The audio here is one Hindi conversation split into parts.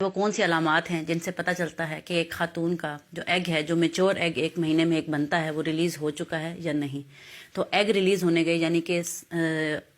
वो कौन सी अलामात हैं जिनसे पता चलता है कि एक खातून का जो एग है, जो मेच्योर एग 1 महीने में एक बनता है, वो रिलीज हो चुका है या नहीं। तो एग रिलीज होने गए यानी कि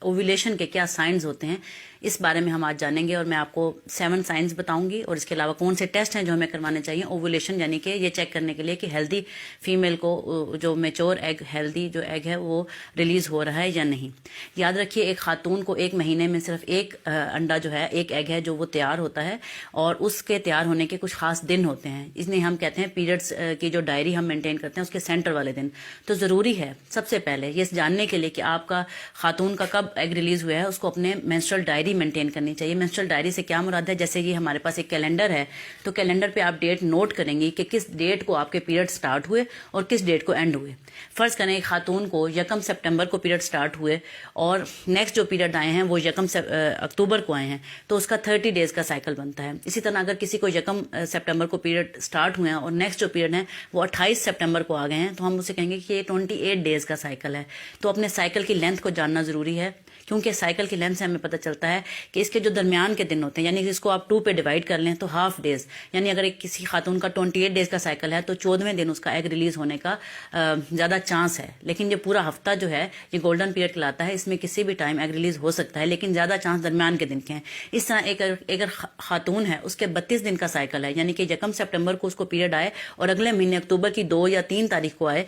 ओव्यूलेशन के क्या साइंस होते हैं, इस बारे में हम आज जानेंगे। और मैं आपको 7 साइंस बताऊंगी और इसके अलावा कौन से टेस्ट हैं जो हमें करवाने चाहिए ओव्यूलेशन यानी कि ये चेक करने के लिए कि हेल्दी फीमेल को जो मेच्योर एग, हेल्दी जो एग है वो रिलीज हो रहा है या नहीं। याद रखिए, एक खातून को 1 महीने में सिर्फ एक अंडा जो है, एक एग है जो वो तैयार होता है और उसके तैयार होने के कुछ खास दिन होते हैं। इसलिए हम कहते हैं पीरियड्स की जो डायरी हम मेंटेन करते हैं उसके सेंटर वाले दिन। तो ज़रूरी है सबसे पहले ये जानने के लिए कि आपका खातून का कब एग रिलीज हुआ है, उसको अपने मेंस्ट्रुअल डायरी मेंटेन करनी चाहिए। मेंस्ट्रुअल डायरी से क्या मुराद है, जैसे ये हमारे पास एक कैलेंडर है, तो कैलेंडर पे आप डेट नोट करेंगे कि किस डेट को आपके पीरियड स्टार्ट हुए और किस डेट को एंड हुए। फर्ज करें खातून को 1 सितंबर को पीरियड स्टार्ट हुए और नेक्स्ट जो पीरियड आए हैं वो 1 अक्टूबर को आए हैं, तो उसका 30 डेज का साइकिल बनता है। इसी तरह अगर किसी को 1 सितंबर को पीरियड स्टार्ट हुए हैं और नेक्स्ट जो पीरियड है वो 28 सितंबर को आ गए हैं, तो हम उसे कहेंगे कि ये 28 डेज का साइकिल है। तो अपने साइकिल की लेंथ को जानना जरूरी है, क्योंकि साइकिल की लेंथ से हमें पता चलता है कि इसके जो दरमियान के दिन होते हैं, यानी कि इसको आप 2 पे डिवाइड कर लें तो हाफ डेज, यानी अगर किसी खातून का 28 डेज का साइकिल है तो 14वें दिन उसका एग रिलीज होने का ज़्यादा चांस है। लेकिन ये पूरा हफ्ता जो है ये गोल्डन पीरियड कहलाता है, इसमें किसी भी टाइम एग रिलीज हो सकता है, लेकिन ज़्यादा चांस दरमियान के दिन के हैं। इस तरह एक खातून है उसके 32 दिन का साइकिल है, यानी कि 1 सितंबर को उसको पीरियड आए और अगले महीने अक्टूबर की 2 या 3 तारीख को आए,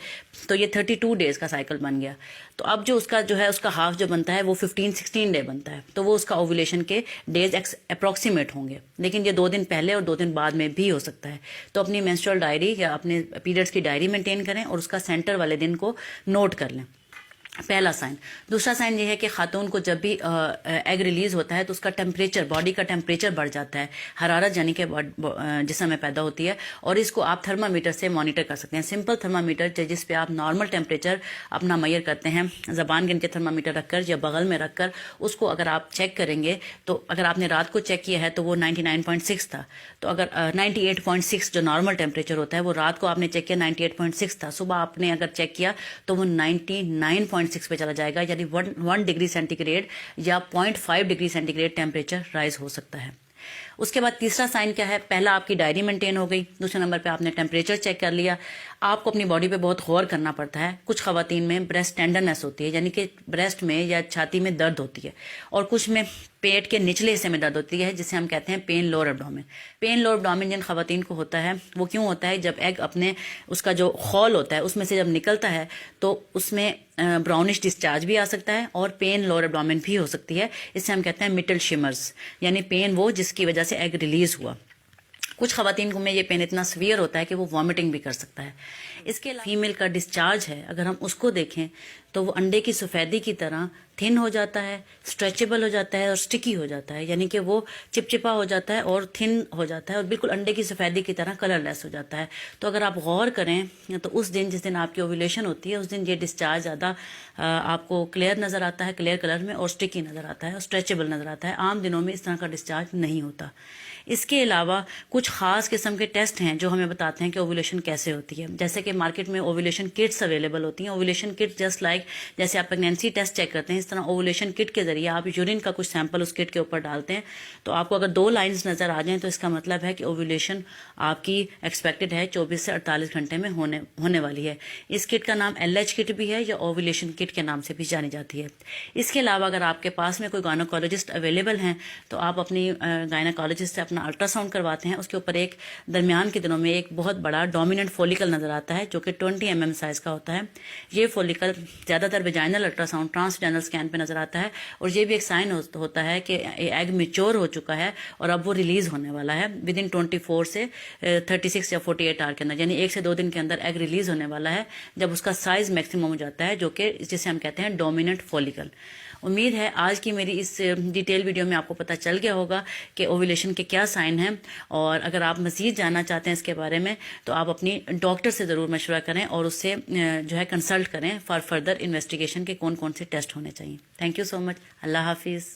तो ये 32 डेज का साइकिल बन गया। तो अब जो उसका जो है उसका हाफ जो बनता है वो 15-16 डे बनता है, तो वो उसका ओव्यूलेशन के डेज अप्रोक्सीमेट होंगे। लेकिन ये 2 दिन पहले और 2 दिन बाद में भी हो सकता है। तो अपनी मेंस्ट्रुअल डायरी या अपने पीरियड्स की डायरी मेंटेन करें और उसका सेंटर वाले दिन को नोट कर लें। पहला साइन। दूसरा साइन ये है कि खातून को जब भी एग रिलीज होता है तो उसका टेम्परेचर, बॉडी का टेम्परेचर बढ़ जाता है, हरारत यानी कि जिस्म में पैदा होती है, और इसको आप थर्मामीटर से मॉनिटर कर सकते हैं। सिंपल थर्मामीटर जिस पे आप नॉर्मल टेम्परेचर अपना मैयर करते हैं, जबान गिन के थर्मामीटर रखकर या बगल में रखकर उसको अगर आप चेक करेंगे, तो अगर आपने रात को चेक किया है तो वो 99.6 था, तो अगर 98.6 जो नॉर्मल टेम्परेचर होता है वो रात को आपने चेक किया 98.6 था, सुबह आपने अगर चेक किया तो वो 99.6 पे चला जाएगा, यानी 1 डिग्री सेंटीग्रेड या 0.5 डिग्री सेंटीग्रेड टेम्परेचर राइज हो सकता है। उसके बाद तीसरा साइन क्या है, पहला आपकी डायरी मेंटेन हो गई, दूसरे नंबर पे आपने टेम्परेचर चेक कर लिया। आपको अपनी बॉडी पे बहुत गौर करना पड़ता है। कुछ खवातीन में ब्रेस्ट टेंडरनेस होती है, यानी कि ब्रेस्ट में या छाती में दर्द होती है, और कुछ में पेट के निचले हिस्से में दर्द होती है, जिसे हम कहते हैं pain lower abdomen. Pain lower abdomen जिन खवातीन को होता है वो क्यों होता है, जब एग अपने उसका जो खौल होता है उसमें से जब निकलता है तो उसमें ब्राउनिश डिस्चार्ज भी आ सकता है और पेन लोअर एब्डोमेन भी हो सकती है। इससे हम कहते हैं मिटल शिमर्स, यानी पेन वो जिसकी वजह से एग रिलीज हुआ। कुछ खवातीन को में ये पेन इतना सीवियर होता है कि वो वॉमिटिंग भी कर सकता है। इसके अलावा फीमेल का डिस्चार्ज है, अगर हम उसको देखें तो वो अंडे की सफ़ेदी की तरह थिन हो जाता है, स्ट्रेचेबल हो जाता है और स्टिकी हो जाता है, यानी कि वो चिपचिपा हो जाता है और थिन हो जाता है और बिल्कुल अंडे की सफ़ेदी की तरह कलरलेस हो जाता है। तो अगर आप गौर करें तो उस दिन जिस दिन आपकी ओव्यूलेशन होती है उस दिन ये डिस्चार्ज ज़्यादा आपको क्लियर नज़र आता है, क्लियर कलर में, और स्टिकी नज़र आता है और स्ट्रेचेबल नज़र आता है। आम दिनों में इस तरह का डिस्चार्ज नहीं होता। इसके अलावा कुछ खास किस्म के टेस्ट हैं जो हमें बताते हैं कि ओव्यूलेशन कैसे होती है। जैसे कि मार्केट में ओव्यूलेशन किट्स अवेलेबल होती हैं। ओव्यूलेशन किट जस्ट लाइक जैसे आप प्रेगनेंसी टेस्ट चेक करते हैं, इस तरह ओव्यूलेशन किट के जरिए आप यूरिन का कुछ सैंपल उस किट के ऊपर डालते हैं, तो आपको अगर 2 लाइंस नजर आ जाएं तो इसका मतलब है कि ओव्यूलेशन आपकी एक्सपेक्टेड है 24 से 48 घंटे में होने वाली है। इस किट का नाम LH किट भी है या ओव्यूलेशन किट के नाम से भी जानी जाती है। इसके अलावा अगर आपके पास में कोई गायनोकोलॉजिस्ट अवेलेबल हैं तो आप अपनी गायनोकोलॉजिस्ट से अपना अल्ट्रासाउंड करवाते हैं। उसके ऊपर एक दरमियान के दिनों में एक बहुत बड़ा डोमिनेंट फोलिकल नजर आता है जो कि 20 mm साइज का होता है। ये फोलिकल ज्यादातर वेजाइनल अल्ट्रासाउंड, ट्रांसवेजाइनल स्कैन पे नजर आता है और ये भी एक साइन होता है कि एग मैच्योर हो चुका है और अब वो रिलीज होने वाला है विद इन 24 से 36 या 48 आवर के अंदर, यानी 1 से 2 दिन के अंदर एग रिलीज होने वाला है जब उसका साइज मैक्सिमम हो जाता है, जो कि जिसे हम कहते हैं डोमिनेंट फोलिकल। उम्मीद है आज की मेरी इस डिटेल वीडियो में आपको पता चल गया होगा कि ओव्यूलेशन के क्या साइन हैं, और अगर आप मज़ीद जानना चाहते हैं इसके बारे में तो आप अपनी डॉक्टर से ज़रूर मशवरा करें और उससे जो है कंसल्ट करें फॉर फर्दर इन्वेस्टिगेशन के कौन कौन से टेस्ट होने चाहिए। Thank you so much. अल्लाह हाफिज़।